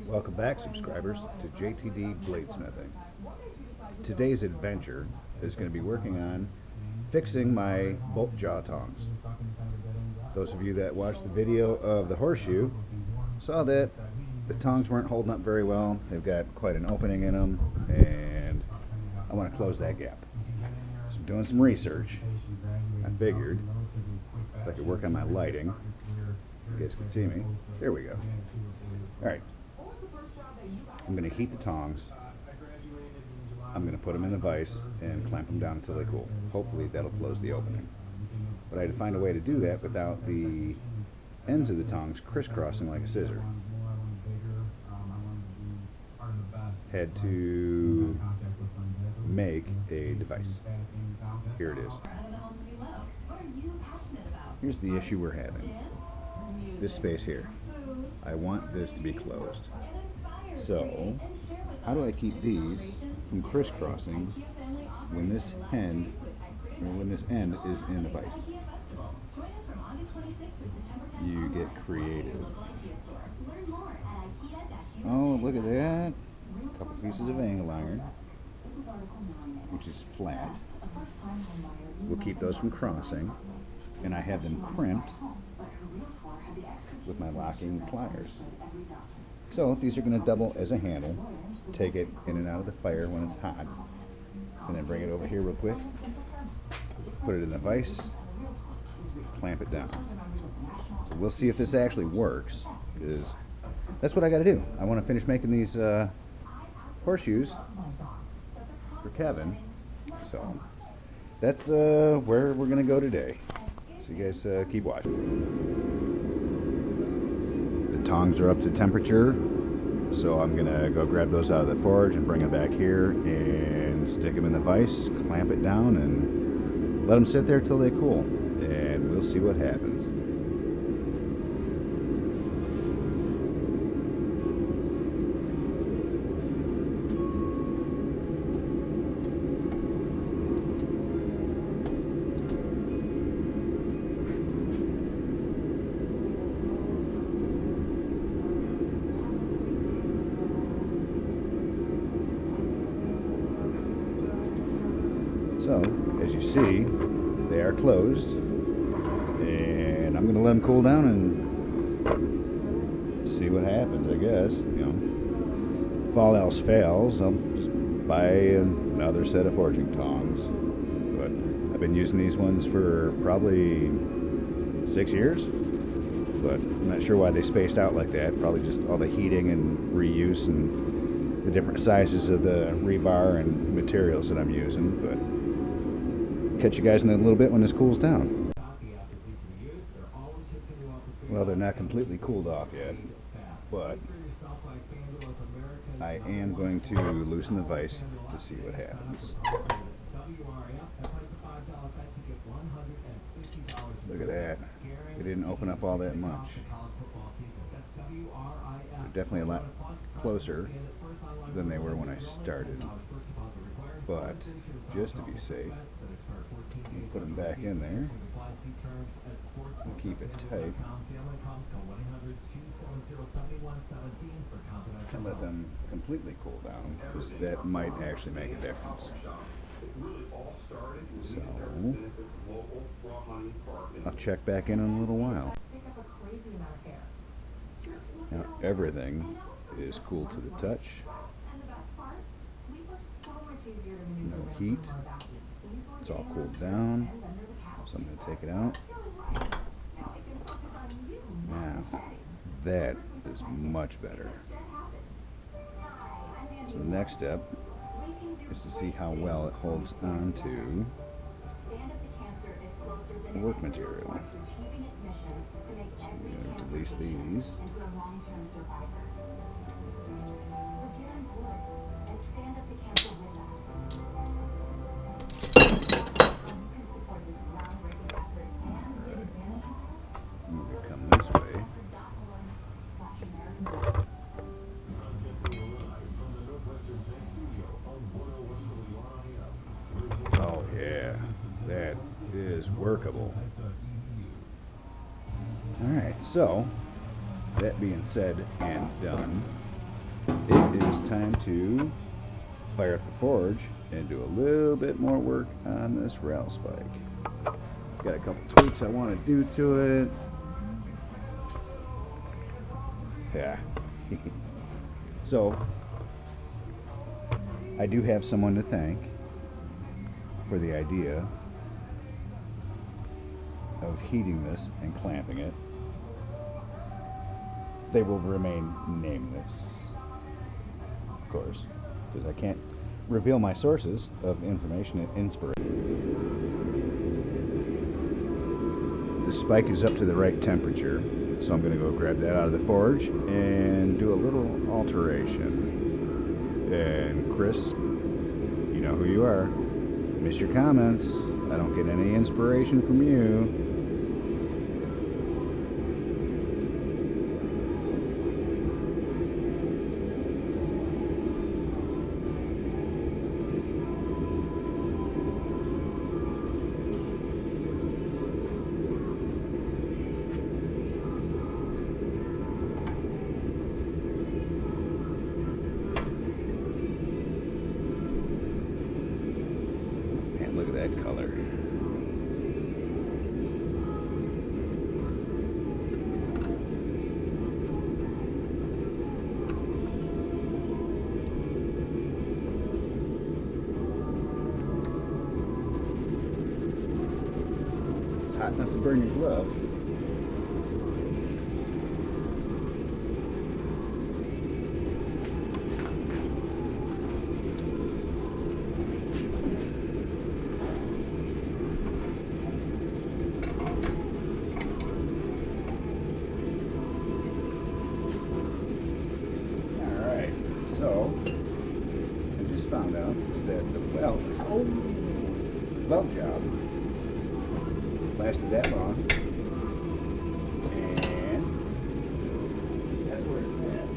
Welcome back, subscribers, to JTD Bladesmithing. Today's adventure is going to be working on fixing my bolt jaw tongs. Those of you that watched the video of the horseshoe saw that the tongs weren't holding up very well. They've got quite an opening in them, and I want to close that gap. So I'm doing some research. I figured if I could work on my lighting, you guys can see me. There we go. Alright. I'm going to heat the tongs. I'm going to put them in the vise and clamp them down until they cool. Hopefully that'll close the opening. But I had to find a way to do that without the ends of the tongs crisscrossing like a scissor. Had to make a device. Here it is. Here's the issue we're having. This space here. I want this to be closed. So, how do I keep these from crisscrossing when this end is in the vise? You get creative. Oh, look at that. A couple pieces of angle iron, which is flat. We'll keep those from crossing, and I have them crimped with my locking pliers. So these are going to double as a handle, take it in and out of the fire when it's hot, and then bring it over here real quick, put it in the vise, clamp it down. So we'll see if this actually works, because that's what I got to do. I want to finish making these horseshoes for Kevin, so that's where we're going to go today. So you guys keep watching. The tongs are up to temperature, so I'm gonna go grab those out of the forge and bring them back here and stick them in the vise, clamp it down, and let them sit there till they cool, and we'll see what happens. So, as you see, they are closed, and I'm going to let them cool down and see what happens, I guess. You know, if all else fails, I'll just buy another set of forging tongs. But I've been using these ones for probably 6 years, but I'm not sure why they spaced out like that. Probably just all the heating and reuse and the different sizes of the rebar and materials that I'm using, but catch you guys in a little bit when this cools down. Well, they're not completely cooled off yet, but I am going to loosen the vise to see what happens. Look at that. They didn't open up all that much. They're definitely a lot closer than they were when I started. But just to be safe, put them back in there and keep it tight and let them completely cool down, because that might actually make a difference. So I'll check back in a little while. Now everything is cool to the touch. No heat. It's all cooled down. So I'm going to take it out. Now, that is much better. So the next step is to see how well it holds on to the work material. So I'm going to release these. Oh yeah, that is workable. Alright, so that being said and done, it is time to fire up the forge and do a little bit more work on this rail spike. Got a couple tweaks I want to do to it. Yeah. So, I do have someone to thank for the idea of heating this and clamping it. They will remain nameless, of course, because I can't reveal my sources of information and inspiration. The spike is up to the right temperature, so I'm going to go grab that out of the forge and do a little alteration. And Chris, you know who you are. Miss your comments. I don't get any inspiration from you. Look at that color. It's hot enough to burn your glove. So, I just found out that the weld job lasted that long, and that's where it's at.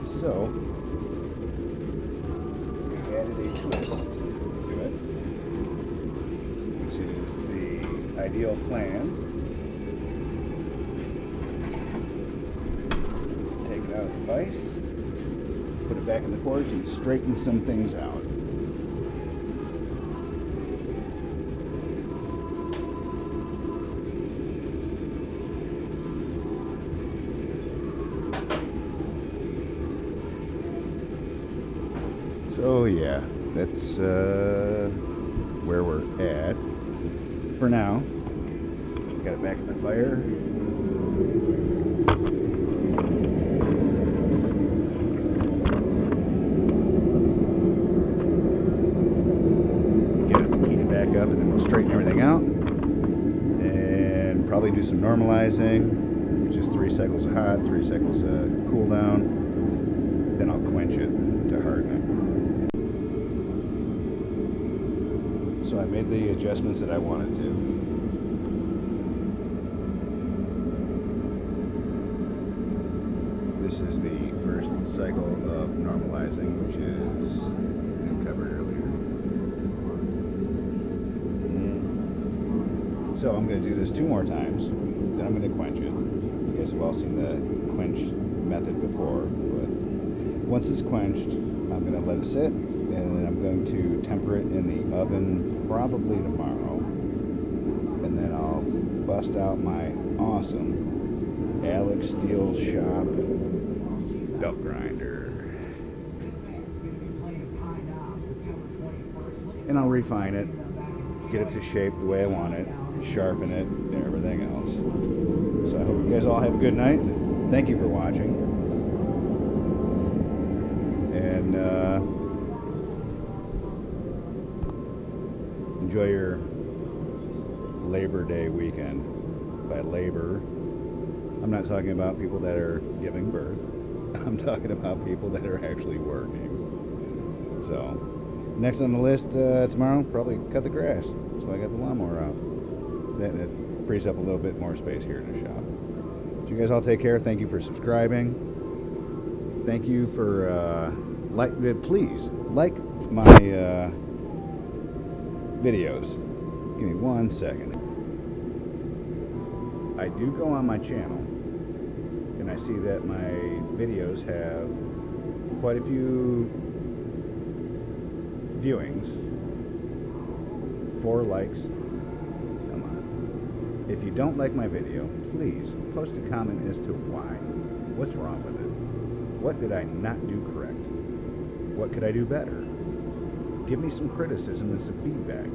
So, we added a twist to it, which is the ideal plan. Take it out of the vise, put it back in the forge, and straighten some things out. So yeah, that's where we're at for now. Got it back in the fire. Get it heated back up, and then we'll straighten everything out and probably do some normalizing, which is 3 cycles of hot, 3 cycles of cool down. Then I'll quench it to harden it. So I made the adjustments that I wanted to. This is the first cycle of normalizing, which is covered earlier. So I'm going to do this 2 more times, then I'm going to quench it. You guys have all seen the quench method before, but once it's quenched, I'm going to let it sit, and then I'm going to temper it in the oven probably tomorrow, and then I'll bust out my awesome Alex Steel Shop belt grinder, and I'll refine it, get it to shape the way I want it, sharpen it, and everything else. So I hope you guys all have a good night. Thank you for watching, and enjoy your Labor Day weekend. By labor, I'm not talking about people that are giving birth. I'm talking about people that are actually working. So, Next on the list tomorrow, probably cut the grass. So I got the lawnmower out. That it frees up a little bit more space here in the shop. So you guys all take care. Thank you for subscribing. Thank you for please like my videos. Give me 1 second. I do go on my channel and I see that my videos have quite a few viewings, 4 likes. Come on. If you don't like my video, please post a comment as to why. What's wrong with it? What did I not do correct? What could I do better? Give me some criticism and some feedback.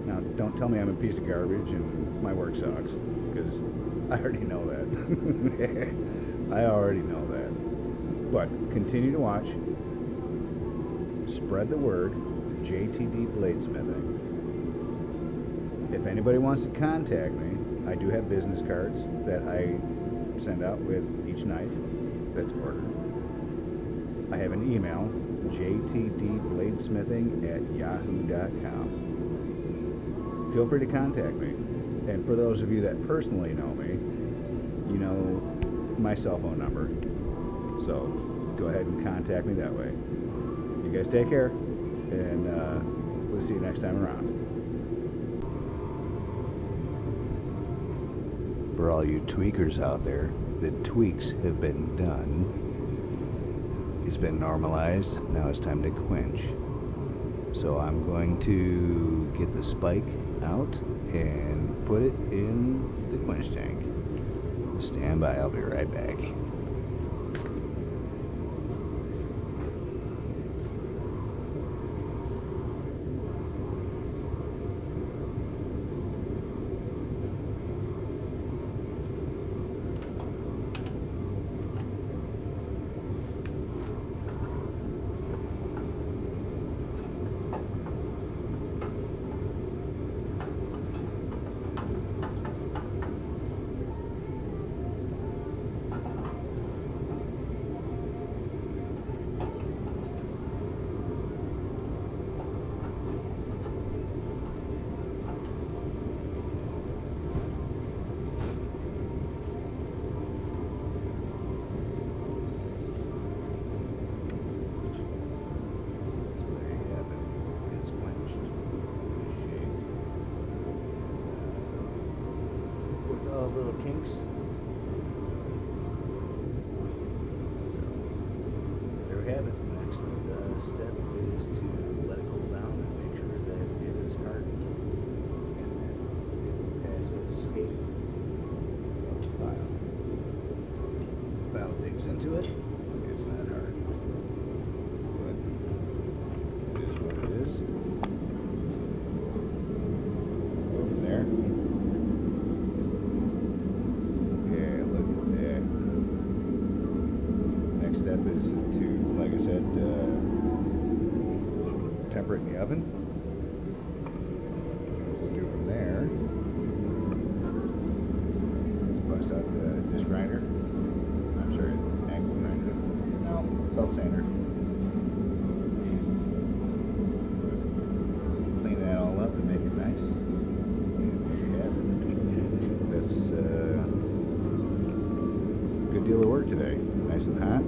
Now, don't tell me I'm a piece of garbage and my work sucks, because I already know that. I already know that. But continue to watch. Spread the word. JTD Bladesmithing. If anybody wants to contact me, I do have business cards that I send out with each knife that's ordered. I have an email, jtdbladesmithing@yahoo.com. Feel free to contact me. And for those of you that personally know me, you know my cell phone number. So go ahead and contact me that way. You guys take care, and we'll see you next time around. For all you tweakers out there, the tweaks have been done. It's been normalized. Now it's time to quench. So I'm going to get the spike out and put it in the quench tank. Stand by, I'll be right back. Little kinks. So there we have it. The next step is to let it cool down and make sure that it is hardened, and then it passes skate of the file. The file digs into it. It's not hard, but it is what it is. Go from there. Step is to, like I said, temper it in the oven. What we'll do from there, bust out the disc grinder. I'm sorry, angle grinder. No, belt sander. Clean that all up and make it nice. And there you have it. That's a good deal of work today. Nice and hot.